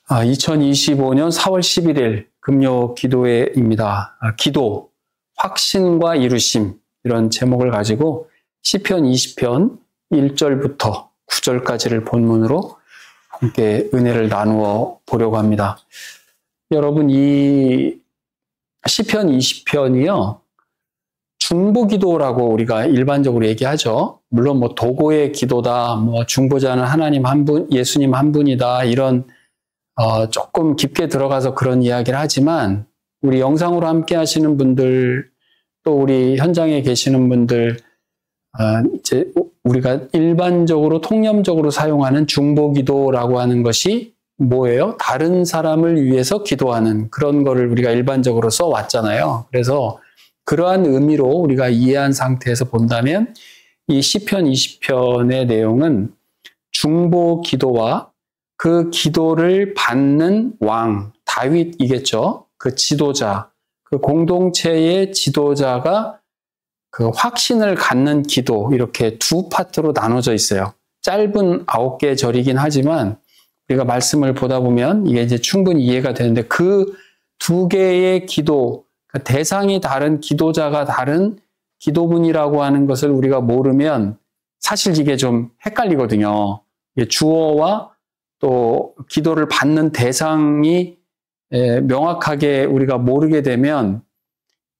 2025년 4월 11일 금요 기도회입니다. 기도, 확신과 이루심 이런 제목을 가지고 시편 20편 1절부터 9절까지를 본문으로 함께 은혜를 나누어 보려고 합니다. 여러분, 이 시편 20편이요. 중보기도라고 우리가 일반적으로 얘기하죠. 물론 도고의 기도다, 중보자는 하나님 한 분, 예수님 한 분이다, 이런 조금 깊게 들어가서 그런 이야기를 하지만, 우리 영상으로 함께 하시는 분들, 또 우리 현장에 계시는 분들, 이제 우리가 일반적으로 통념적으로 사용하는 중보기도라고 하는 것이 뭐예요? 다른 사람을 위해서 기도하는 그런 거를 우리가 일반적으로 써왔잖아요. 그래서 그러한 의미로 우리가 이해한 상태에서 본다면 이 시편 20편의 내용은 중보기도와 그 기도를 받는 왕, 다윗이겠죠. 그 지도자, 그 공동체의 지도자가 그 확신을 갖는 기도, 이렇게 두 파트로 나눠져 있어요. 짧은 9개의 절이긴 하지만 우리가 말씀을 보다 보면 이게 이제 충분히 이해가 되는데, 그 두 개의 기도, 대상이 다른 기도자가 다른 기도문이라고 하는 것을 우리가 모르면 사실 이게 좀 헷갈리거든요. 주어와 또 기도를 받는 대상이 명확하게 우리가 모르게 되면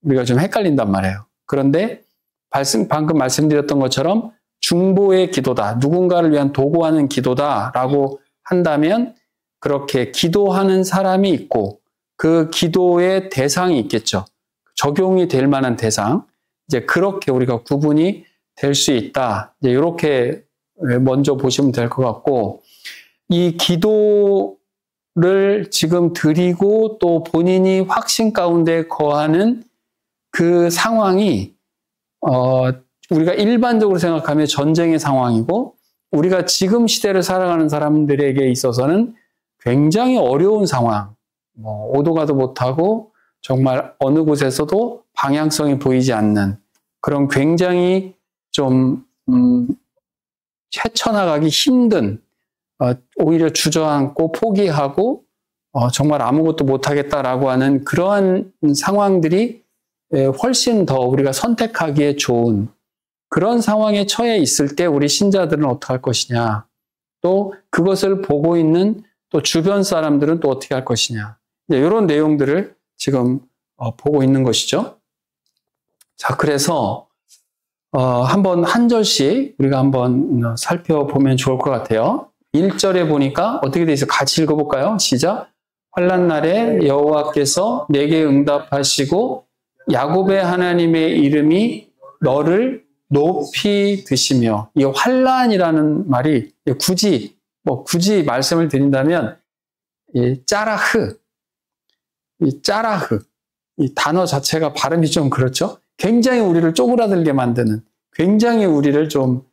우리가 좀 헷갈린단 말이에요. 그런데 방금 말씀드렸던 것처럼 중보의 기도다, 누군가를 위한 도구하는 기도다라고 한다면 그렇게 기도하는 사람이 있고 그 기도의 대상이 있겠죠. 적용이 될 만한 대상. 이제 그렇게 우리가 구분이 될 수 있다. 이제 이렇게 먼저 보시면 될 것 같고, 이 기도를 지금 드리고 또 본인이 확신 가운데 거하는 그 상황이 우리가 일반적으로 생각하면 전쟁의 상황이고, 우리가 지금 시대를 살아가는 사람들에게 있어서는 굉장히 어려운 상황, 오도 가도 못하고 정말 어느 곳에서도 방향성이 보이지 않는 그런 굉장히 좀 헤쳐나가기 힘든, 오히려 주저앉고 포기하고 정말 아무것도 못하겠다라고 하는 그러한 상황들이 훨씬 더 우리가 선택하기에 좋은 그런 상황에 처해 있을 때 우리 신자들은 어떻게 할 것이냐, 또 그것을 보고 있는 또 주변 사람들은 또 어떻게 할 것이냐, 이런 내용들을 지금 보고 있는 것이죠. 자, 그래서 한번 한 절씩 우리가 한번 살펴보면 좋을 것 같아요. 1절에 보니까 어떻게 돼 있어요? 같이 읽어볼까요? 시작. 환난 날에 여호와께서 내게 응답하시고 야곱의 하나님의 이름이 너를 높이 드시며, 이 환난이라는 말이 굳이 말씀을 드린다면 이 짜라흐, 이 단어 자체가 발음이 좀 그렇죠? 굉장히 우리를 쪼그라들게 만드는, 굉장히 우리를 좀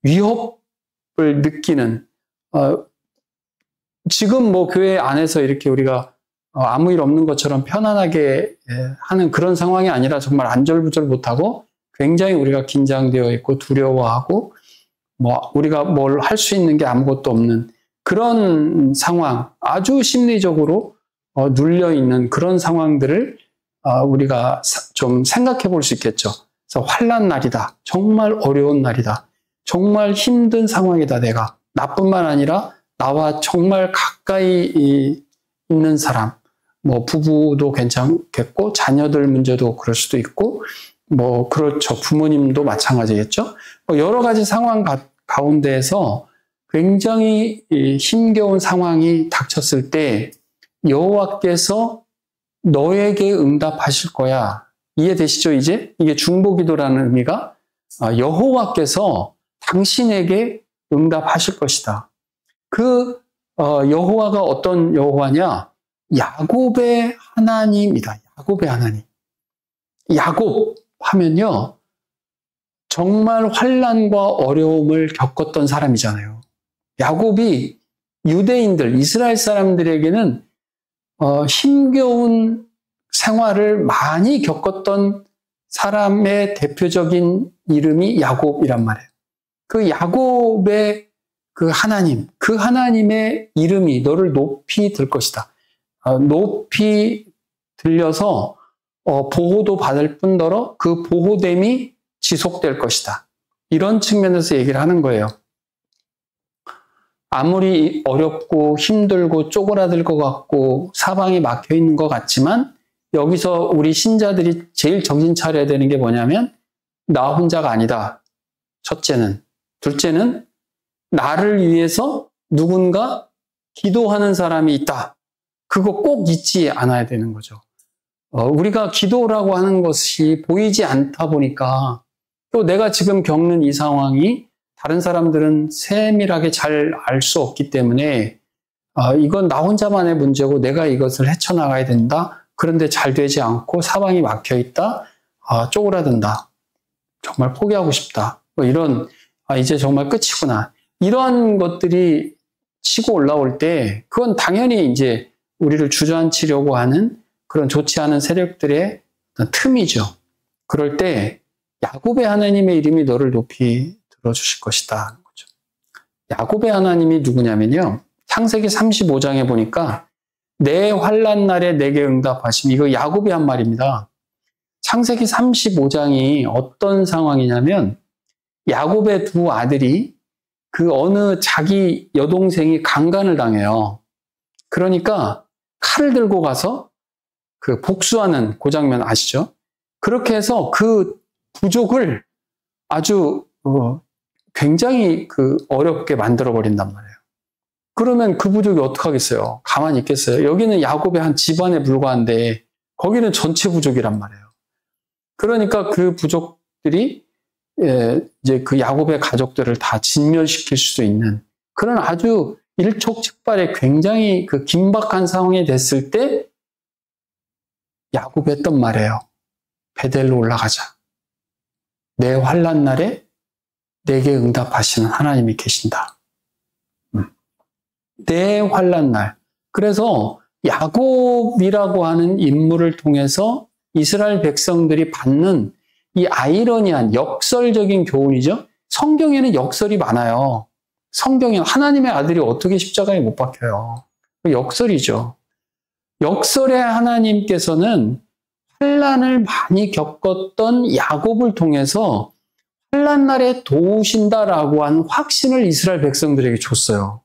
위협을 느끼는, 지금 교회 안에서 이렇게 우리가 아무 일 없는 것처럼 편안하게 하는 그런 상황이 아니라 정말 안절부절 못하고 굉장히 우리가 긴장되어 있고 두려워하고 우리가 뭘 할 수 있는 게 아무것도 없는 그런 상황, 아주 심리적으로 눌려있는 그런 상황들을 우리가 좀 생각해 볼 수 있겠죠. 그래서 환난 날이다. 정말 어려운 날이다. 정말 힘든 상황이다. 내가. 나뿐만 아니라 나와 정말 가까이 있는 사람, 부부도 괜찮겠고 자녀들 문제도 그럴 수도 있고 그렇죠. 부모님도 마찬가지겠죠. 여러 가지 상황 가운데에서 굉장히 힘겨운 상황이 닥쳤을 때 여호와께서 너에게 응답하실 거야. 이해되시죠? 이제 이게 중보기도라는 의미가 여호와께서 당신에게 응답하실 것이다. 그 여호와가 어떤 여호와냐? 야곱의 하나님이다. 야곱의 하나님. 야곱 하면요, 정말 환난과 어려움을 겪었던 사람이잖아요. 야곱이 유대인들, 이스라엘 사람들에게는 힘겨운 생활을 많이 겪었던 사람의 대표적인 이름이 야곱이란 말이에요. 그 야곱의 그 하나님의 이름이 너를 높이 들 것이다. 높이 들려서 보호도 받을 뿐더러 그 보호됨이 지속될 것이다. 이런 측면에서 얘기를 하는 거예요. 아무리 어렵고 힘들고 쪼그라들 것 같고 사방이 막혀 있는 것 같지만 여기서 우리 신자들이 제일 정신 차려야 되는 게 뭐냐면 나 혼자가 아니다. 첫째는. 둘째는 나를 위해서 누군가 기도하는 사람이 있다. 그거 꼭 잊지 않아야 되는 거죠. 우리가 기도라고 하는 것이 보이지 않다 보니까 또 내가 지금 겪는 이 상황이 다른 사람들은 세밀하게 잘 알 수 없기 때문에 이건 나 혼자만의 문제고 내가 이것을 헤쳐나가야 된다. 그런데 잘 되지 않고 사방이 막혀있다. 쪼그라든다. 정말 포기하고 싶다. 이런 이제 정말 끝이구나. 이런 것들이 치고 올라올 때 그건 당연히 이제 우리를 주저앉히려고 하는 그런 좋지 않은 세력들의 틈이죠. 그럴 때 야곱의 하나님의 이름이 너를 높이 들어주실 것이다. 거죠. 야곱의 하나님이 누구냐면요. 창세기 35장에 보니까 내 환난 날에 내게 응답하심. 이거 야곱이 한 말입니다. 창세기 35장이 어떤 상황이냐면 야곱의 두 아들이 그 어느 자기 여동생이 강간을 당해요. 그러니까 칼을 들고 가서 그 복수하는 그 장면 아시죠? 그렇게 해서 그 부족을 아주 굉장히 어렵게 만들어 버린단 말이에요. 그러면 그 부족이 어떡하겠어요? 가만히 있겠어요? 여기는 야곱의 한 집안에 불과한데 거기는 전체 부족이란 말이에요. 그러니까 그 부족들이 이제 그 야곱의 가족들을 다 진멸시킬 수도 있는 그런 아주 일촉즉발의 굉장히 그 긴박한 상황이 됐을 때 야곱이 했던 말이에요. 베델로 올라가자. 내 환난 날에 내게 응답하시는 하나님이 계신다. 내 환난 날. 그래서 야곱이라고 하는 인물을 통해서 이스라엘 백성들이 받는 이 아이러니한 역설적인 교훈이죠. 성경에는 역설이 많아요. 성경에 하나님의 아들이 어떻게 십자가에 못 박혀요. 역설이죠. 역설의 하나님께서는 환난을 많이 겪었던 야곱을 통해서 환난 날에 도우신다라고 하는 확신을 이스라엘 백성들에게 줬어요.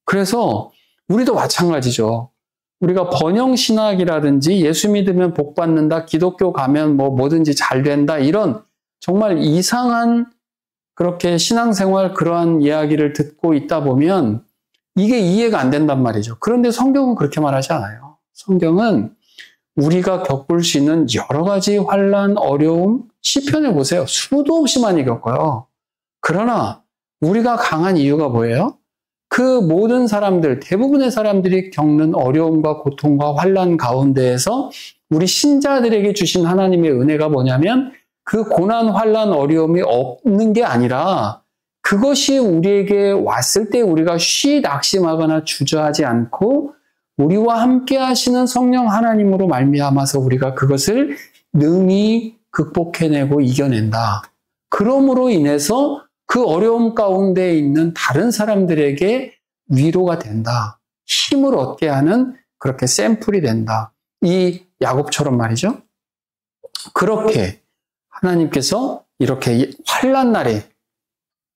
그래서 우리도 마찬가지죠. 우리가 번영신학이라든지 예수 믿으면 복 받는다, 기독교 가면 뭐든지 잘 된다, 이런 정말 이상한 그렇게 신앙생활 그러한 이야기를 듣고 있다 보면 이게 이해가 안 된단 말이죠. 그런데 성경은 그렇게 말하지 않아요. 성경은 우리가 겪을 수 있는 여러 가지 환난, 어려움, 시편을 보세요. 수도 없이 많이 겪어요. 그러나 우리가 강한 이유가 뭐예요? 그 모든 사람들, 대부분의 사람들이 겪는 어려움과 고통과 환난 가운데에서 우리 신자들에게 주신 하나님의 은혜가 뭐냐면 그 고난, 환난, 어려움이 없는 게 아니라 그것이 우리에게 왔을 때 우리가 쉬 낙심하거나 주저하지 않고 우리와 함께 하시는 성령 하나님으로 말미암아서 우리가 그것을 능히 극복해내고 이겨낸다. 그러므로 인해서 그 어려움 가운데 있는 다른 사람들에게 위로가 된다. 힘을 얻게 하는 그렇게 샘플이 된다. 이 야곱처럼 말이죠. 그렇게 하나님께서 이렇게 환난 날에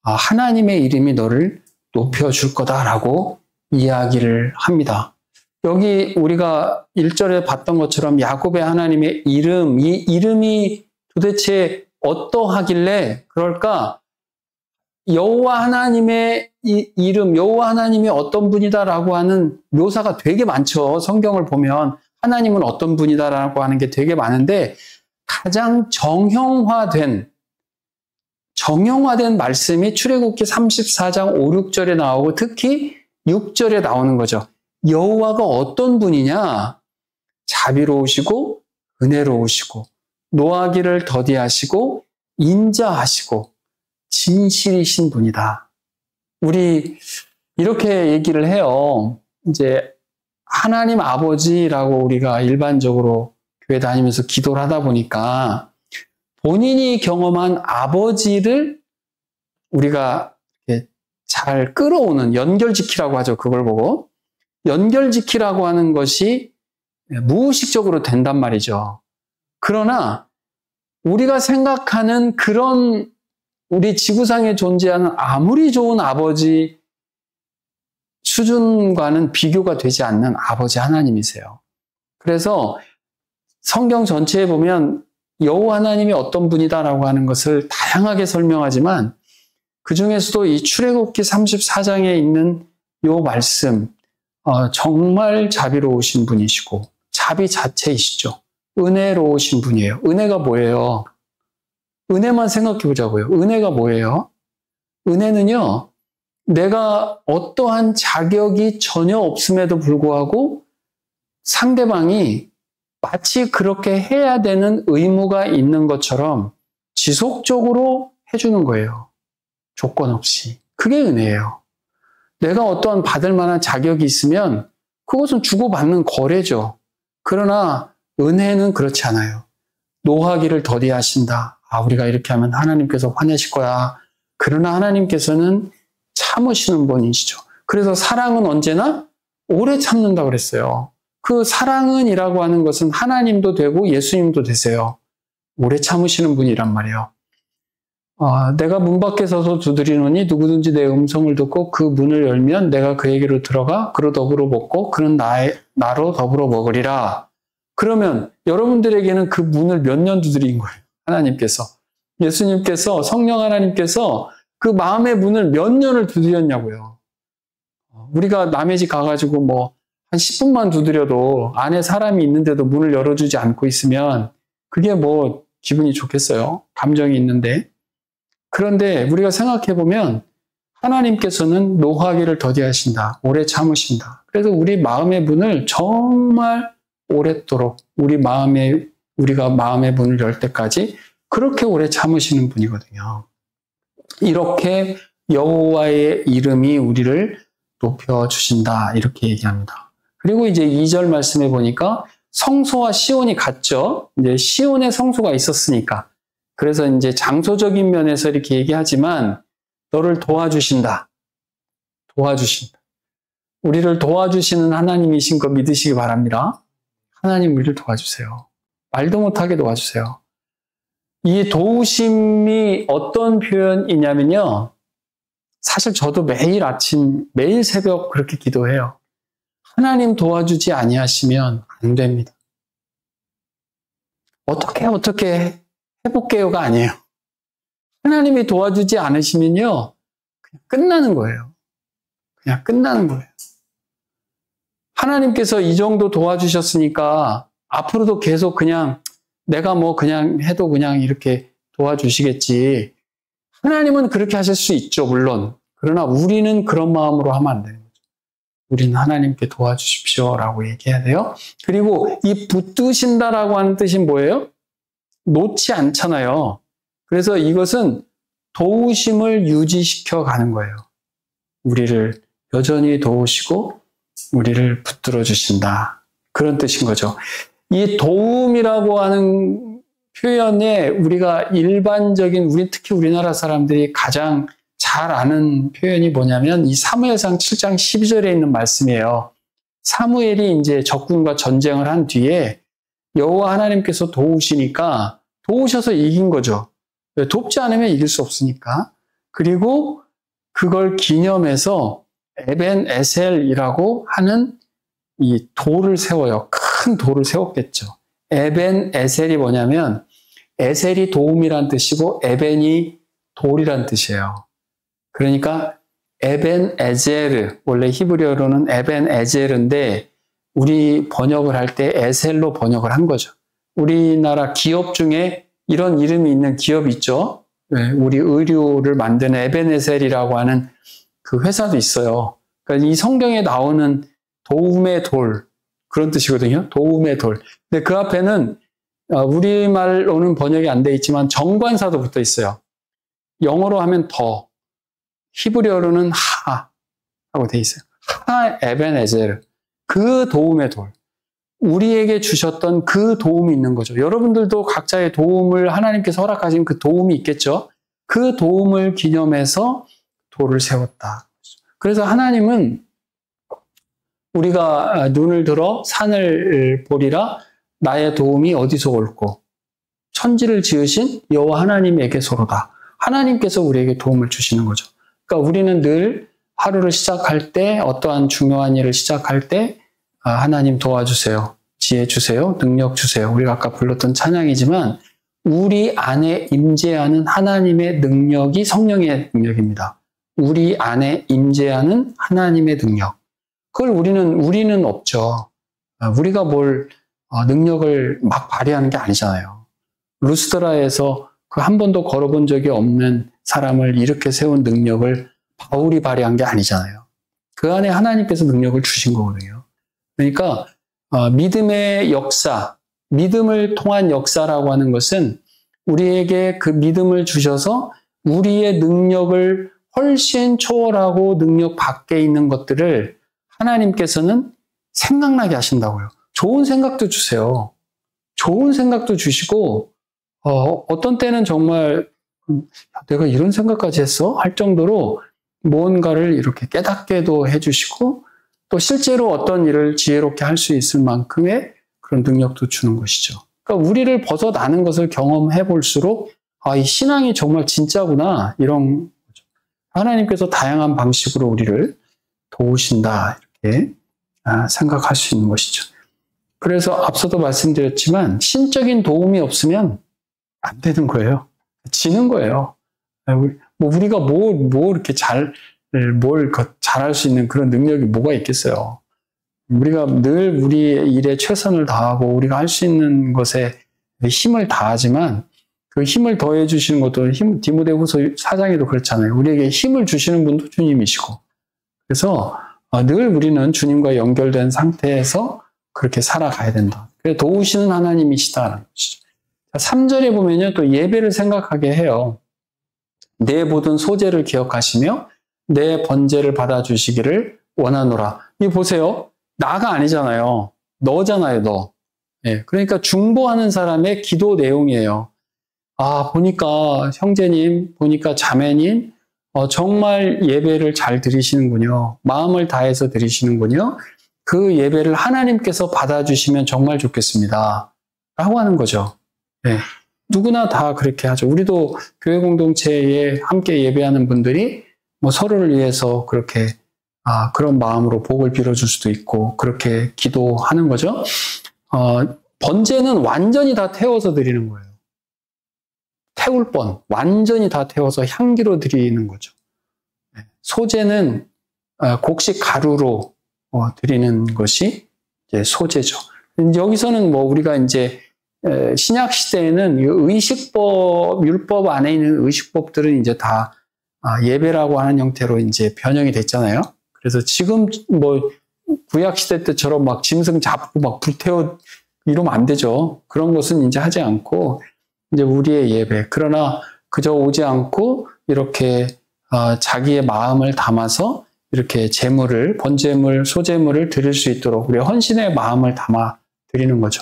하나님의 이름이 너를 높여줄 거다라고 이야기를 합니다. 여기 우리가 1절에 봤던 것처럼 야곱의 하나님의 이름, 이 이름이 도대체 어떠하길래 그럴까? 여호와 하나님의 이 이름, 여호와 하나님이 어떤 분이다라고 하는 묘사가 되게 많죠. 성경을 보면 하나님은 어떤 분이다라고 하는 게 되게 많은데 가장 정형화된 말씀이 출애굽기 34장 5, 6절에 나오고 특히 6절에 나오는 거죠. 여호와가 어떤 분이냐? 자비로우시고 은혜로우시고 노하기를 더디하시고 인자하시고 진실이신 분이다. 우리 이렇게 얘기를 해요. 이제 하나님 아버지라고 우리가 일반적으로 교회 다니면서 기도를 하다 보니까 본인이 경험한 아버지를 우리가 잘 끌어오는 연결지키라고 하죠. 그걸 보고 연결지키라고 하는 것이 무의식적으로 된단 말이죠. 그러나 우리가 생각하는 그런 우리 지구상에 존재하는 아무리 좋은 아버지 수준과는 비교가 되지 않는 아버지 하나님이세요. 그래서 성경 전체에 보면 여호와 하나님이 어떤 분이다라고 하는 것을 다양하게 설명하지만 그 중에서도 이 출애굽기 34장에 있는 이 말씀 정말 자비로우신 분이시고 자비 자체이시죠. 은혜로우신 분이에요. 은혜가 뭐예요? 은혜만 생각해 보자고요. 은혜가 뭐예요? 은혜는요, 내가 어떠한 자격이 전혀 없음에도 불구하고 상대방이 마치 그렇게 해야 되는 의무가 있는 것처럼 지속적으로 해주는 거예요. 조건 없이. 그게 은혜예요. 내가 어떠한 받을 만한 자격이 있으면 그것은 주고받는 거래죠. 그러나 은혜는 그렇지 않아요. 노하기를 더디하신다. 우리가 이렇게 하면 하나님께서 화내실 거야. 그러나 하나님께서는 참으시는 분이시죠. 그래서 사랑은 언제나 오래 참는다고 그랬어요. 그 사랑은이라고 하는 것은 하나님도 되고 예수님도 되세요. 오래 참으시는 분이란 말이에요. 내가 문 밖에 서서 두드리노니 누구든지 내 음성을 듣고 그 문을 열면 내가 그에게로 들어가 그로 더불어 먹고 그는 나로 더불어 먹으리라. 그러면 여러분들에게는 그 문을 몇 년 두드린 거예요. 하나님께서. 예수님께서 성령 하나님께서 그 마음의 문을 몇 년을 두드렸냐고요. 우리가 남의 집 가가지고 한 10분만 두드려도 안에 사람이 있는데도 문을 열어주지 않고 있으면 그게 기분이 좋겠어요. 감정이 있는데. 그런데 우리가 생각해보면 하나님께서는 노하기를 더디하신다. 오래 참으신다. 그래서 우리 마음의 문을 정말 오랫도록 우리가 마음의 문을 열 때까지 그렇게 오래 참으시는 분이거든요. 이렇게 여호와의 이름이 우리를 높여주신다. 이렇게 얘기합니다. 그리고 이제 2절 말씀에 보니까 성소와 시온이 같죠. 이제 시온에 성소가 있었으니까. 그래서 이제 장소적인 면에서 이렇게 얘기하지만 너를 도와주신다. 도와주신다. 우리를 도와주시는 하나님이신 거 믿으시기 바랍니다. 하나님 우리를 도와주세요. 말도 못하게 도와주세요. 이 도우심이 어떤 표현이냐면요. 사실 저도 매일 아침, 매일 새벽 그렇게 기도해요. 하나님 도와주지 아니하시면 안 됩니다. 어떻게 해볼게요가 아니에요. 하나님이 도와주지 않으시면요. 그냥 끝나는 거예요. 그냥 끝나는 거예요. 하나님께서 이 정도 도와주셨으니까 앞으로도 계속 그냥 내가 그냥 해도 그냥 이렇게 도와주시겠지. 하나님은 그렇게 하실 수 있죠, 물론. 그러나 우리는 그런 마음으로 하면 안 되는 거죠. 우리는 하나님께 도와주십시오라고 얘기해야 돼요. 그리고 이 붙드신다라고 하는 뜻이 뭐예요? 놓지 않잖아요. 그래서 이것은 도우심을 유지시켜 가는 거예요. 우리를 여전히 도우시고 우리를 붙들어 주신다. 그런 뜻인 거죠. 이 도움이라고 하는 표현에 우리가 일반적인 특히 우리나라 사람들이 가장 잘 아는 표현이 뭐냐면 이 사무엘상 7장 12절에 있는 말씀이에요. 사무엘이 이제 적군과 전쟁을 한 뒤에 여호와 하나님께서 도우시니까 도우셔서 이긴 거죠. 돕지 않으면 이길 수 없으니까. 그리고 그걸 기념해서 에벤 에셀이라고 하는 이 돌을 세워요. 큰 돌을 세웠겠죠. 에벤 에셀이 뭐냐면 에셀이 도움이란 뜻이고 에벤이 돌이란 뜻이에요. 그러니까 에벤 에제르, 원래 히브리어로는 에벤 에제르인데 우리 번역을 할 때 에셀로 번역을 한 거죠. 우리나라 기업 중에 이런 이름이 있는 기업이 있죠. 우리 의류를 만드는 에벤에셀이라고 하는 그 회사도 있어요. 그러니까 이 성경에 나오는 도움의 돌, 그런 뜻이거든요. 도움의 돌. 근데 그 앞에는 우리말로는 번역이 안 돼 있지만 정관사도 붙어 있어요. 영어로 하면 더, 히브리어로는 하 하고 돼 있어요. 하 에벤에제르. 그 도움의 돌. 우리에게 주셨던 그 도움이 있는 거죠. 여러분들도 각자의 도움을 하나님께서 허락하신 그 도움이 있겠죠. 그 도움을 기념해서 돌을 세웠다. 그래서 하나님은 우리가 눈을 들어 산을 보리라 나의 도움이 어디서 올꼬 천지를 지으신 여호와 하나님에게서로다. 하나님께서 우리에게 도움을 주시는 거죠. 그러니까 우리는 늘 하루를 시작할 때 어떠한 중요한 일을 시작할 때 하나님 도와주세요. 지혜 주세요. 능력 주세요. 우리가 아까 불렀던 찬양이지만 우리 안에 임재하는 하나님의 능력이 성령의 능력입니다. 우리 안에 임재하는 하나님의 능력. 그걸 우리는 없죠. 우리가 뭘 능력을 막 발휘하는 게 아니잖아요. 루스드라에서 그 한 번도 걸어본 적이 없는 사람을 이렇게 세운 능력을 바울이 발휘한 게 아니잖아요. 그 안에 하나님께서 능력을 주신 거거든요. 그러니까 믿음의 역사, 믿음을 통한 역사라고 하는 것은 우리에게 그 믿음을 주셔서 우리의 능력을 훨씬 초월하고 능력 밖에 있는 것들을 하나님께서는 생각나게 하신다고요. 좋은 생각도 주세요. 좋은 생각도 주시고 어떤 때는 정말 내가 이런 생각까지 했어? 할 정도로 무언가를 이렇게 깨닫게도 해주시고 또 실제로 어떤 일을 지혜롭게 할 수 있을 만큼의 그런 능력도 주는 것이죠. 그러니까 우리를 벗어나는 것을 경험해 볼수록 이 신앙이 정말 진짜구나 이런 거죠. 하나님께서 다양한 방식으로 우리를 도우신다 이렇게 생각할 수 있는 것이죠. 그래서 앞서도 말씀드렸지만 신적인 도움이 없으면 안 되는 거예요. 지는 거예요. 우리가 뭐 이렇게 잘할 수 있는 그런 능력이 뭐가 있겠어요. 우리가 늘 우리의 일에 최선을 다하고 우리가 할 수 있는 것에 힘을 다하지만 그 힘을 더해 주시는 것도 디모데후서 4장에도 그렇잖아요. 우리에게 힘을 주시는 분도 주님이시고. 그래서 늘 우리는 주님과 연결된 상태에서 그렇게 살아가야 된다. 그래서 도우시는 하나님이시다라는 것이죠. 3절에 보면요, 또 예배를 생각하게 해요. 내 모든 소재를 기억하시며 내 번제를 받아주시기를 원하노라. 이 보세요. 나가 아니잖아요. 너잖아요, 너. 예, 그러니까 중보하는 사람의 기도 내용이에요. 보니까 형제님, 보니까 자매님, 정말 예배를 잘 드리시는군요. 마음을 다해서 드리시는군요. 그 예배를 하나님께서 받아주시면 정말 좋겠습니다. 라고 하는 거죠. 네, 누구나 다 그렇게 하죠. 우리도 교회 공동체에 함께 예배하는 분들이 서로를 위해서 그렇게 그런 마음으로 복을 빌어줄 수도 있고 그렇게 기도하는 거죠. 번제는 완전히 다 태워서 드리는 거예요. 태울 뻔, 완전히 다 태워서 향기로 드리는 거죠. 네, 소제는 곡식 가루로 드리는 것이 이제 소제죠. 여기서는 우리가 이제 신약 시대에는 의식법, 율법 안에 있는 의식법들은 이제 다 예배라고 하는 형태로 이제 변형이 됐잖아요. 그래서 지금 구약 시대 때처럼 막 짐승 잡고 막 불태워 이러면 안 되죠. 그런 것은 이제 하지 않고 이제 우리의 예배. 그러나 그저 오지 않고 이렇게 자기의 마음을 담아서 이렇게 제물을, 번제물, 소제물을 드릴 수 있도록 우리의 헌신의 마음을 담아 드리는 거죠.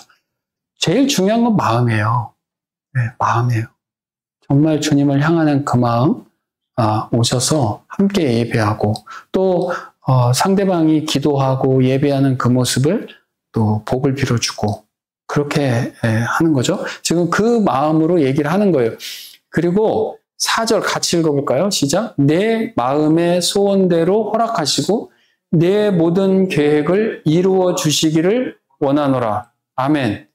제일 중요한 건 마음이에요. 네, 마음이에요. 정말 주님을 향하는 그 마음, 오셔서 함께 예배하고 또 상대방이 기도하고 예배하는 그 모습을 또 복을 빌어주고 그렇게 하는 거죠. 지금 그 마음으로 얘기를 하는 거예요. 그리고 4절 같이 읽어볼까요? 시작. 내 마음의 소원대로 허락하시고 내 모든 계획을 이루어 주시기를 원하노라. 아멘.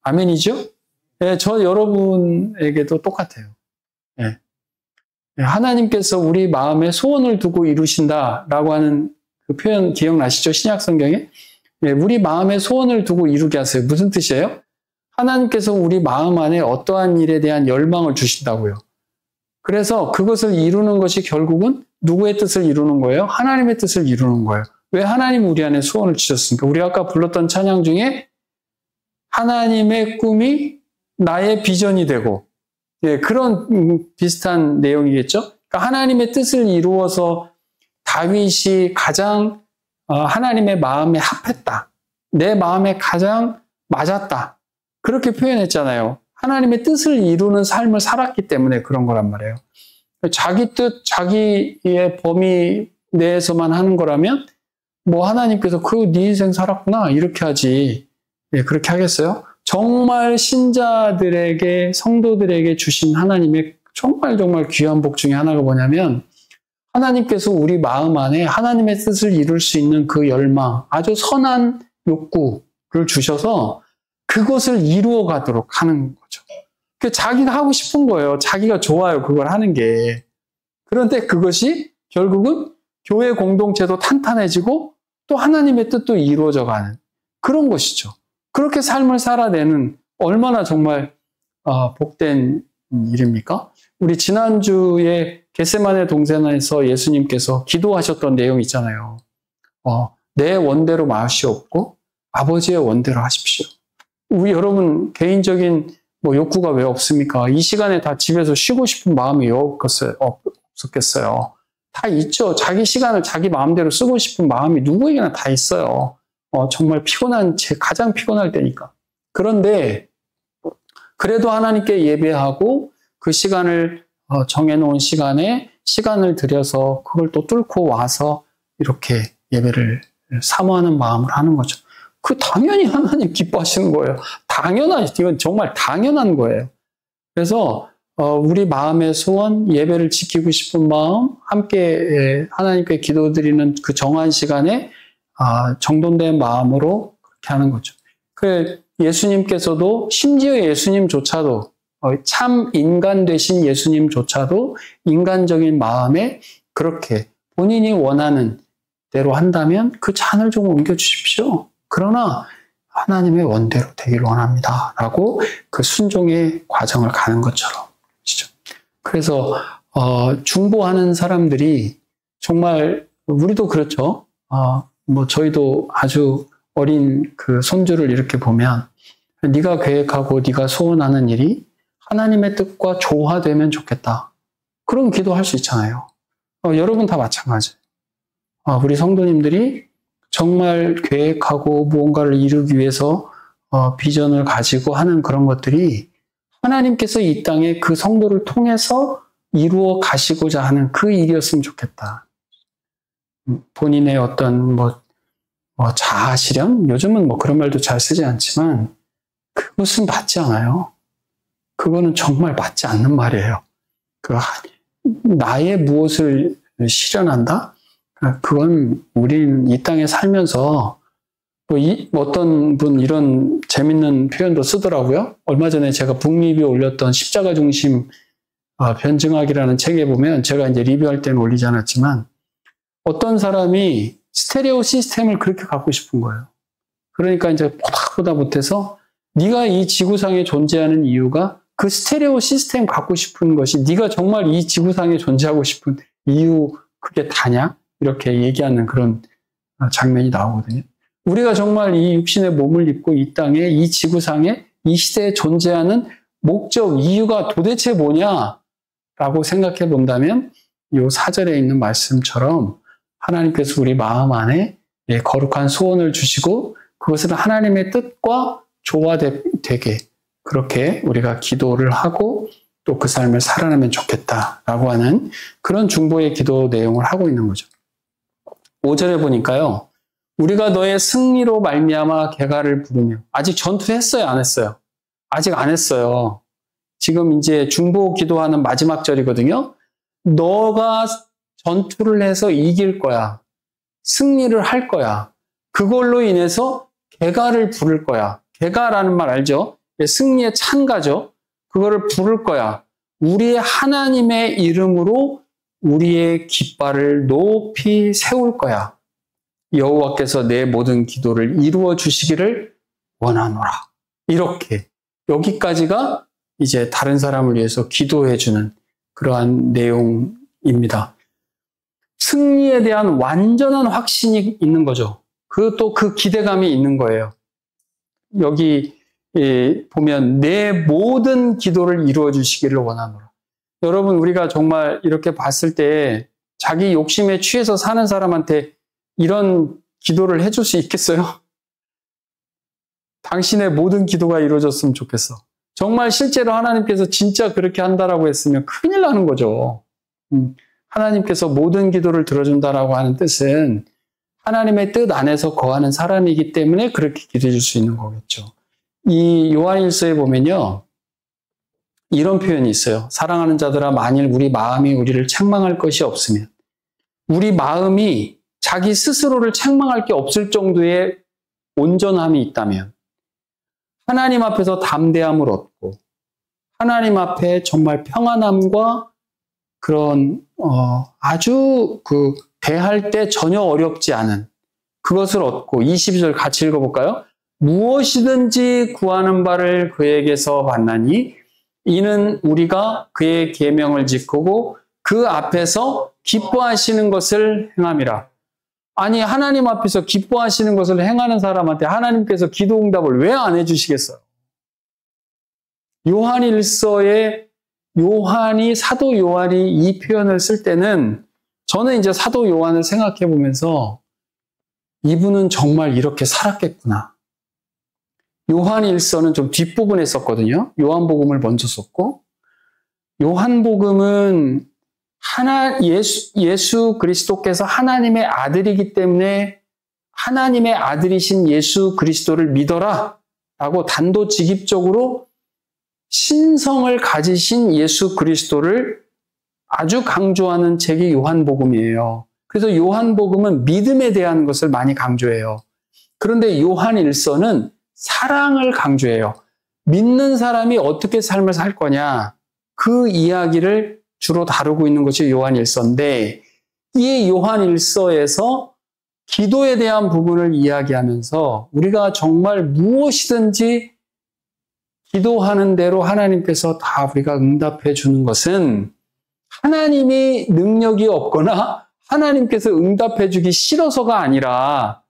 아멘이죠? 네, 저 여러분에게도 똑같아요. 네. 하나님께서 우리 마음에 소원을 두고 이루신다라고 하는 그 표현 기억나시죠? 신약 성경에? 네, 우리 마음에 소원을 두고 이루게 하세요. 무슨 뜻이에요? 하나님께서 우리 마음 안에 어떠한 일에 대한 열망을 주신다고요. 그래서 그것을 이루는 것이 결국은 누구의 뜻을 이루는 거예요? 하나님의 뜻을 이루는 거예요. 왜 하나님 우리 안에 소원을 주셨습니까? 우리 아까 불렀던 찬양 중에 하나님의 꿈이 나의 비전이 되고, 예, 그런 비슷한 내용이겠죠? 그러니까 하나님의 뜻을 이루어서 다윗이 가장 하나님의 마음에 합했다. 내 마음에 가장 맞았다. 그렇게 표현했잖아요. 하나님의 뜻을 이루는 삶을 살았기 때문에 그런 거란 말이에요. 자기 뜻, 자기의 범위 내에서만 하는 거라면 뭐 하나님께서 네 인생 살았구나 이렇게 하지. 예, 그렇게 하겠어요? 정말 신자들에게, 성도들에게 주신 하나님의 정말 귀한 복 중에 하나가 뭐냐면 하나님께서 우리 마음 안에 하나님의 뜻을 이룰 수 있는 그 열망, 아주 선한 욕구를 주셔서 그것을 이루어 가도록 하는 거죠. 자기가 하고 싶은 거예요. 자기가 좋아요. 그걸 하는 게. 그런데 그것이 결국은 교회 공동체도 탄탄해지고 또 하나님의 뜻도 이루어져 가는 그런 것이죠. 그렇게 삶을 살아내는 얼마나 정말 복된 일입니까? 우리 지난주에 겟세마네 동산에서 예수님께서 기도하셨던 내용 있잖아요. 내 원대로 마시옵고 아버지의 원대로 하십시오. 우리 여러분 개인적인 욕구가 왜 없습니까? 이 시간에 다 집에서 쉬고 싶은 마음이 왜 없었겠어요? 다 있죠. 자기 시간을 자기 마음대로 쓰고 싶은 마음이 누구에게나 다 있어요. 정말 가장 피곤할 때니까. 그런데 그래도 하나님께 예배하고 그 시간을 정해놓은 시간을 들여서 그걸 또 뚫고 와서 이렇게 예배를 사모하는 마음을 하는 거죠. 당연히 하나님 기뻐하시는 거예요. 이건 정말 당연한 거예요. 그래서 우리 마음의 소원, 예배를 지키고 싶은 마음, 함께 하나님께 기도드리는 그 정한 시간에 정돈된 마음으로 그렇게 하는 거죠. 예수님께서도 심지어 예수님조차도 참 인간 되신 예수님조차도 인간적인 마음에 그렇게 본인이 원하는 대로 한다면 그 잔을 좀 옮겨주십시오. 그러나 하나님의 원대로 되길 원합니다. 라고 그 순종의 과정을 가는 것처럼. 그래서 중보하는 사람들이 정말 우리도 그렇죠. 저희도 아주 어린 그 손주를 이렇게 보면 네가 계획하고 네가 소원하는 일이 하나님의 뜻과 조화되면 좋겠다. 그런 기도할 수 있잖아요. 여러분 다 마찬가지예요. 우리 성도님들이 정말 계획하고 무언가를 이루기 위해서 비전을 가지고 하는 그런 것들이 하나님께서 이 땅에 그 성도를 통해서 이루어 가시고자 하는 그 일이었으면 좋겠다. 본인의 어떤 자아 실현? 요즘은 그런 말도 잘 쓰지 않지만 그것은 맞지 않아요. 그거는 정말 맞지 않는 말이에요. 나의 무엇을 실현한다? 그건 우린 이 땅에 살면서 어떤 분 이런 재밌는 표현도 쓰더라고요. 얼마 전에 제가 북리뷰에 올렸던 십자가 중심 변증학이라는 책에 보면 제가 이제 리뷰할 때는 올리지 않았지만 어떤 사람이 스테레오 시스템을 그렇게 갖고 싶은 거예요. 그러니까 이제 보다 못해서 네가 이 지구상에 존재하는 이유가 그 스테레오 시스템 갖고 싶은 것이 네가 정말 이 지구상에 존재하고 싶은 이유 그게 다냐? 이렇게 얘기하는 그런 장면이 나오거든요. 우리가 정말 이 육신의 몸을 입고 이 땅에 이 지구상에 이 시대에 존재하는 목적, 이유가 도대체 뭐냐라고 생각해 본다면 이 4절에 있는 말씀처럼 하나님께서 우리 마음 안에 거룩한 소원을 주시고 그것을 하나님의 뜻과 조화되게 그렇게 우리가 기도를 하고 또 그 삶을 살아내면 좋겠다라고 하는 그런 중보의 기도 내용을 하고 있는 거죠. 5절에 보니까요. 우리가 너의 승리로 말미암아 개가를 부르며 아직 전투했어요? 안 했어요? 아직 안 했어요. 지금 이제 중보 기도하는 마지막 절이거든요. 너가 전투를 해서 이길 거야. 승리를 할 거야. 그걸로 인해서 개가를 부를 거야. 개가라는 말 알죠? 승리의 찬가죠. 그거를 부를 거야. 우리의 하나님의 이름으로 우리의 깃발을 높이 세울 거야. 여호와께서 내 모든 기도를 이루어 주시기를 원하노라. 이렇게 여기까지가 이제 다른 사람을 위해서 기도해 주는 그러한 내용입니다. 승리에 대한 완전한 확신이 있는 거죠. 또 그 기대감이 있는 거예요. 여기 보면 내 모든 기도를 이루어 주시기를 원하노라. 여러분 우리가 정말 이렇게 봤을 때 자기 욕심에 취해서 사는 사람한테 이런 기도를 해줄 수 있겠어요? 당신의 모든 기도가 이루어졌으면 좋겠어. 정말 실제로 하나님께서 진짜 그렇게 한다라고 했으면 큰일 나는 거죠. 하나님께서 모든 기도를 들어준다라고 하는 뜻은 하나님의 뜻 안에서 거하는 사람이기 때문에 그렇게 기도해 줄 수 있는 거겠죠. 이 요한일서에 보면요. 이런 표현이 있어요. 사랑하는 자들아, 만일 우리 마음이 우리를 책망할 것이 없으면, 우리 마음이 자기 스스로를 책망할 게 없을 정도의 온전함이 있다면, 하나님 앞에서 담대함을 얻고, 하나님 앞에 정말 평안함과 그런, 아주 대할 때 전혀 어렵지 않은 그것을 얻고, 22절 같이 읽어볼까요? 무엇이든지 구하는 바를 그에게서 받나니, 이는 우리가 그의 계명을 지키고 그 앞에서 기뻐하시는 것을 행함이라. 아니, 하나님 앞에서 기뻐하시는 것을 행하는 사람한테 하나님께서 기도 응답을 왜 안 해주시겠어요? 요한일서에 사도 요한이 이 표현을 쓸 때는 저는 이제 사도 요한을 생각해 보면서 이분은 정말 이렇게 살았겠구나. 요한일서는 좀 뒷부분에 썼거든요. 요한복음을 먼저 썼고, 요한복음은 예수 그리스도께서 하나님의 아들이기 때문에 하나님의 아들이신 예수 그리스도를 믿어라 라고 단도직입적으로 신성을 가지신 예수 그리스도를 아주 강조하는 책이 요한복음이에요. 그래서 요한복음은 믿음에 대한 것을 많이 강조해요. 그런데 요한일서는 사랑을 강조해요. 믿는 사람이 어떻게 삶을 살 거냐, 그 이야기를 주로 다루고 있는 것이 요한일서인데, 이 요한일서에서 기도에 대한 부분을 이야기하면서 우리가 정말 무엇이든지 기도하는 대로 하나님께서 다 우리가 응답해 주는 것은 하나님이 능력이 없거나 하나님께서 응답해 주기 싫어서가 아니라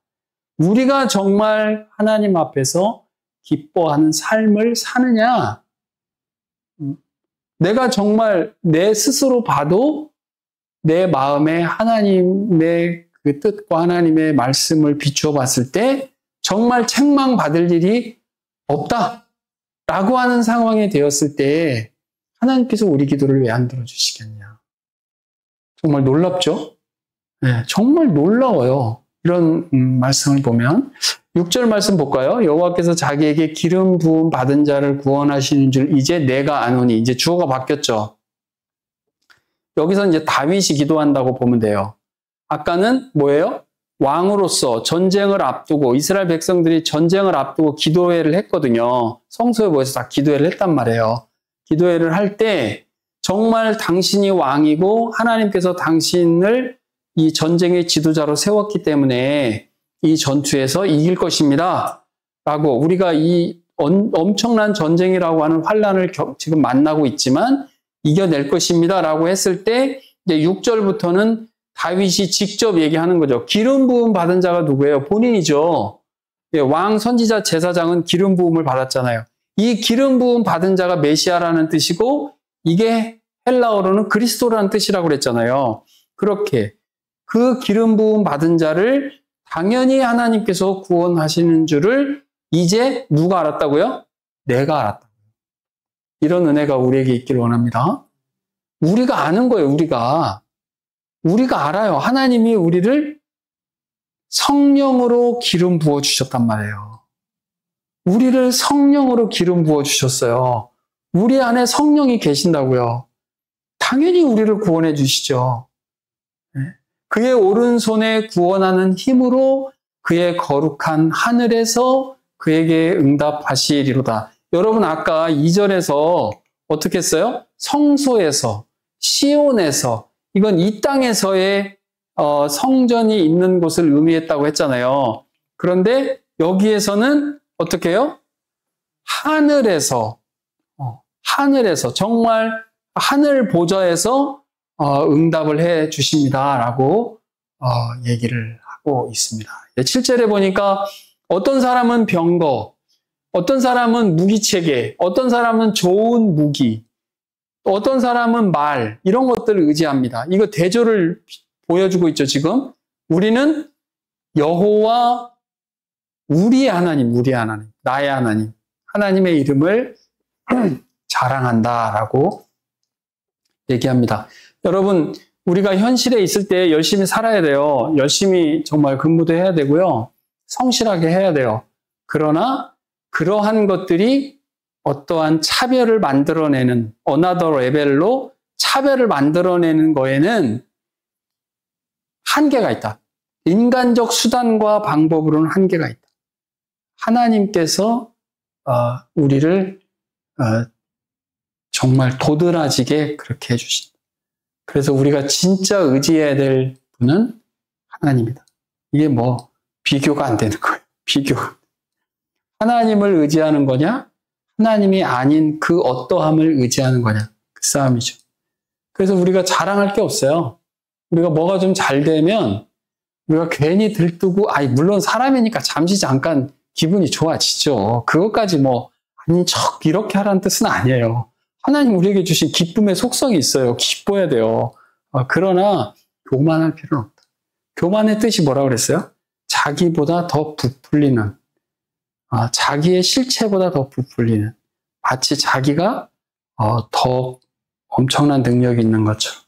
우리가 정말 하나님 앞에서 기뻐하는 삶을 사느냐, 내가 정말 내 스스로 봐도 내 마음에 하나님의 그 뜻과 하나님의 말씀을 비추어 봤을 때 정말 책망받을 일이 없다라고 하는 상황이 되었을 때 하나님께서 우리 기도를 왜 안 들어주시겠냐. 정말 놀랍죠? 네, 정말 놀라워요. 이런 말씀을 보면 6절 말씀 볼까요? 여호와께서 자기에게 기름 부음 받은 자를 구원하시는 줄 이제 내가 아노니. 이제 주어가 바뀌었죠. 여기서 이제 다윗이 기도한다고 보면 돼요. 아까는 뭐예요? 왕으로서 전쟁을 앞두고 이스라엘 백성들이 전쟁을 앞두고 기도회를 했거든요. 성소에 모여서 다 기도회를 했단 말이에요. 기도회를 할 때 정말 당신이 왕이고 하나님께서 당신을 이 전쟁의 지도자로 세웠기 때문에 이 전투에서 이길 것입니다. 라고 우리가 이 엄청난 전쟁이라고 하는 환란을 지금 만나고 있지만 이겨낼 것입니다. 라고 했을 때 이제 6절부터는 다윗이 직접 얘기하는 거죠. 기름 부음 받은 자가 누구예요? 본인이죠. 왕, 선지자, 제사장은 기름 부음을 받았잖아요. 이 기름 부음 받은 자가 메시아라는 뜻이고 이게 헬라어로는 그리스도라는 뜻이라고 그랬잖아요. 그렇게 그 기름 부음 받은 자를 당연히 하나님께서 구원하시는 줄을 이제 누가 알았다고요? 내가 알았다. 이런 은혜가 우리에게 있기를 원합니다. 우리가 아는 거예요. 우리가 알아요. 하나님이 우리를 성령으로 기름 부어 주셨단 말이에요. 우리를 성령으로 기름 부어 주셨어요. 우리 안에 성령이 계신다고요. 당연히 우리를 구원해 주시죠. 그의 오른손에 구원하는 힘으로 그의 거룩한 하늘에서 그에게 응답하시리로다. 여러분 아까 2절에서 어떻게 했어요? 성소에서, 시온에서, 이건 이 땅에서의 성전이 있는 곳을 의미했다고 했잖아요. 그런데 여기에서는 어떻게 해요? 하늘에서 정말 하늘 보좌에서 응답을 해 주십니다라고 얘기를 하고 있습니다. 7절에 보니까 어떤 사람은 병거, 어떤 사람은 무기체계, 어떤 사람은 좋은 무기, 어떤 사람은 말, 이런 것들을 의지합니다. 이거 대조를 보여주고 있죠, 지금. 우리는 여호와 우리의 하나님, 나의 하나님, 하나님의 이름을 자랑한다라고 얘기합니다. 여러분, 우리가 현실에 있을 때 열심히 살아야 돼요. 열심히 정말 근무도 해야 되고요. 성실하게 해야 돼요. 그러나 그러한 것들이 어떠한 차별을 만들어내는 another level로 차별을 만들어내는 거에는 한계가 있다. 인간적 수단과 방법으로는 한계가 있다. 하나님께서 우리를 정말 도드라지게 그렇게 해주신다. 그래서 우리가 진짜 의지해야 될 분은 하나님이다. 이게 뭐 비교가 안 되는 거예요. 비교가. 하나님을 의지하는 거냐? 하나님이 아닌 그 어떠함을 의지하는 거냐? 그 싸움이죠. 그래서 우리가 자랑할 게 없어요. 우리가 뭐가 좀 잘 되면 우리가 괜히 들뜨고, 물론 사람이니까 잠깐 기분이 좋아지죠. 그것까지 뭐 아닌 척 이렇게 하라는 뜻은 아니에요. 하나님 우리에게 주신 기쁨의 속성이 있어요. 기뻐야 돼요. 그러나 교만할 필요는 없다. 교만의 뜻이 뭐라고 그랬어요? 자기보다 더 부풀리는, 자기의 실체보다 더 부풀리는, 마치 자기가 더 엄청난 능력이 있는 것처럼.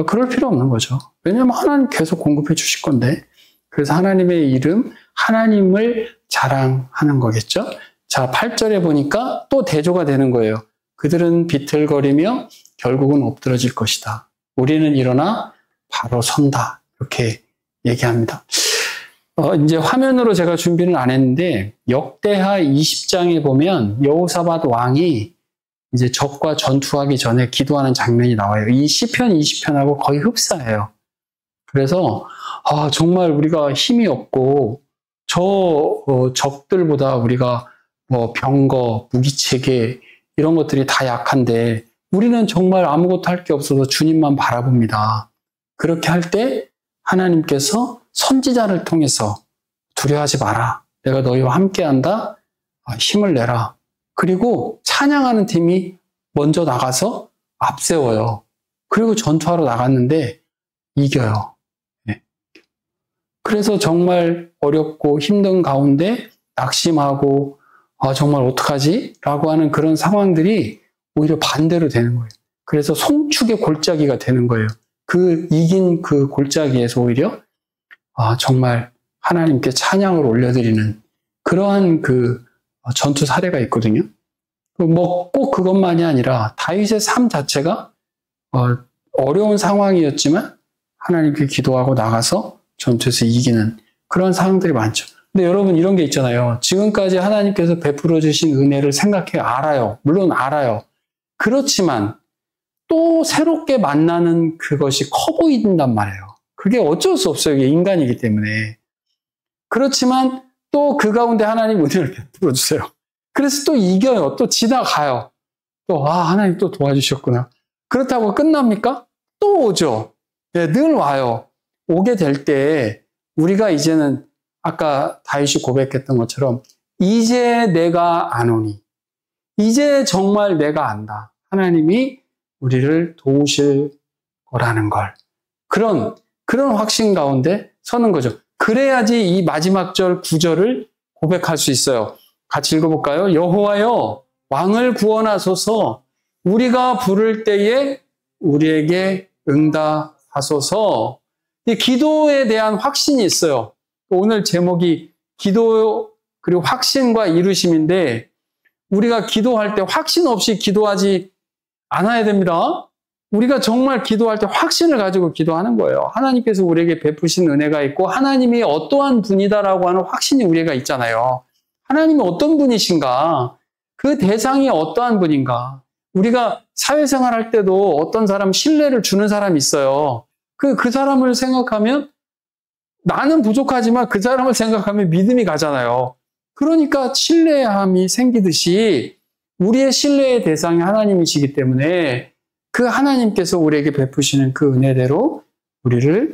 그럴 필요 없는 거죠. 왜냐하면 하나님 계속 공급해 주실 건데. 그래서 하나님의 이름, 하나님을 자랑하는 거겠죠. 자, 8절에 보니까 또 대조가 되는 거예요. 그들은 비틀거리며 결국은 엎드러질 것이다. 우리는 일어나 바로 선다. 이렇게 얘기합니다. 이제 화면으로 제가 준비를 안 했는데 역대하 20장에 보면 여호사밧 왕이 이제 적과 전투하기 전에 기도하는 장면이 나와요. 이 시편 20편하고 거의 흡사해요. 그래서 정말 우리가 힘이 없고 적들보다 우리가 뭐 병거, 무기체계 이런 것들이 다 약한데 우리는 정말 아무것도 할 게 없어서 주님만 바라봅니다. 그렇게 할 때 하나님께서 선지자를 통해서 두려워하지 마라. 내가 너희와 함께한다. 힘을 내라. 그리고 찬양하는 팀이 먼저 나가서 앞세워요. 그리고 전투하러 나갔는데 이겨요. 네. 그래서 정말 어렵고 힘든 가운데 낙심하고 정말 어떡하지? 라고 하는 그런 상황들이 오히려 반대로 되는 거예요. 그래서 송축의 골짜기가 되는 거예요. 이긴 그 골짜기에서 오히려 정말 하나님께 찬양을 올려드리는 그러한 그 전투 사례가 있거든요. 뭐 꼭 그것만이 아니라 다윗의 삶 자체가 어려운 상황이었지만 하나님께 기도하고 나가서 전투에서 이기는 그런 상황들이 많죠. 근데 여러분 이런 게 있잖아요. 지금까지 하나님께서 베풀어 주신 은혜를 생각해 알아요. 물론 알아요. 그렇지만 또 새롭게 만나는 그것이 커 보인단 말이에요. 그게 어쩔 수 없어요. 이게 인간이기 때문에. 그렇지만 또 그 가운데 하나님 은혜를 베풀어 주세요. 그래서 또 이겨요. 또 지나가요. 또 하나님 또 도와주셨구나. 그렇다고 끝납니까? 또 오죠. 네, 늘 와요. 오게 될 때 우리가 이제는 아까 다윗이 고백했던 것처럼 이제 내가 아노니, 이제 정말 내가 안다. 하나님이 우리를 도우실 거라는 걸. 그런 확신 가운데 서는 거죠. 그래야지 이 마지막 절 9절을 고백할 수 있어요. 같이 읽어볼까요? 여호와여 왕을 구원하소서. 우리가 부를 때에 우리에게 응답하소서. 이 기도에 대한 확신이 있어요. 오늘 제목이 기도 그리고 확신과 이루심인데 우리가 기도할 때 확신 없이 기도하지 않아야 됩니다. 우리가 정말 기도할 때 확신을 가지고 기도하는 거예요. 하나님께서 우리에게 베푸신 은혜가 있고 하나님이 어떠한 분이다라고 하는 확신이 우리가 있잖아요. 하나님이 어떤 분이신가? 그 대상이 어떠한 분인가? 우리가 사회생활 할 때도 어떤 사람 신뢰를 주는 사람이 있어요. 그 사람을 생각하면 나는 부족하지만 그 사람을 생각하면 믿음이 가잖아요. 그러니까 신뢰함이 생기듯이 우리의 신뢰의 대상이 하나님이시기 때문에 그 하나님께서 우리에게 베푸시는 그 은혜대로 우리를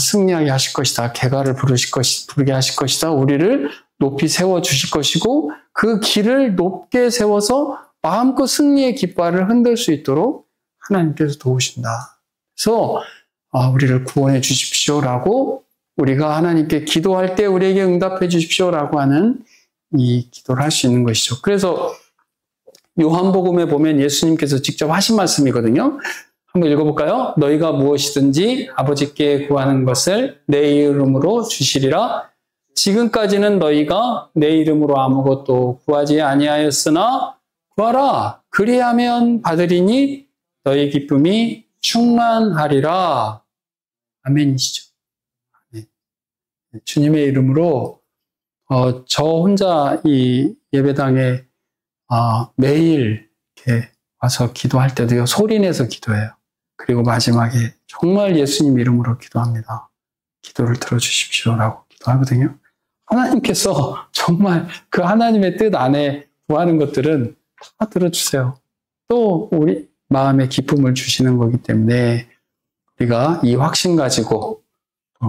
승리하게 하실 것이다. 개가를 부르게 하실 것이다. 우리를 높이 세워주실 것이고 그 길을 높게 세워서 마음껏 승리의 깃발을 흔들 수 있도록 하나님께서 도우신다. 그래서 우리를 구원해 주십시오라고 우리가 하나님께 기도할 때 우리에게 응답해 주십시오라고 하는 이 기도를 할 수 있는 것이죠. 그래서 요한복음에 보면 예수님께서 직접 하신 말씀이거든요. 한번 읽어볼까요? 너희가 무엇이든지 아버지께 구하는 것을 내 이름으로 주시리라. 지금까지는 너희가 내 이름으로 아무것도 구하지 아니하였으나 구하라. 그리하면 받으리니 너희 기쁨이 충만하리라. 아멘이시죠. 아멘. 주님의 이름으로 저 혼자 이 예배당에 매일 이렇게 와서 기도할 때도요, 소리내서 기도해요. 그리고 마지막에 정말 예수님 이름으로 기도합니다. 기도를 들어주십시오라고 기도하거든요. 하나님께서 정말 그 하나님의 뜻 안에 구하는 것들은 다 들어주세요. 또 우리 마음에 기쁨을 주시는 거기 때문에 우리가 이 확신 가지고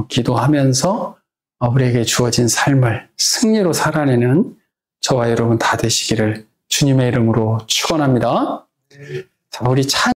기도하면서 우리에게 주어진 삶을 승리로 살아내는 저와 여러분 다 되시기를 주님의 이름으로 축원합니다. 자, 우리 찬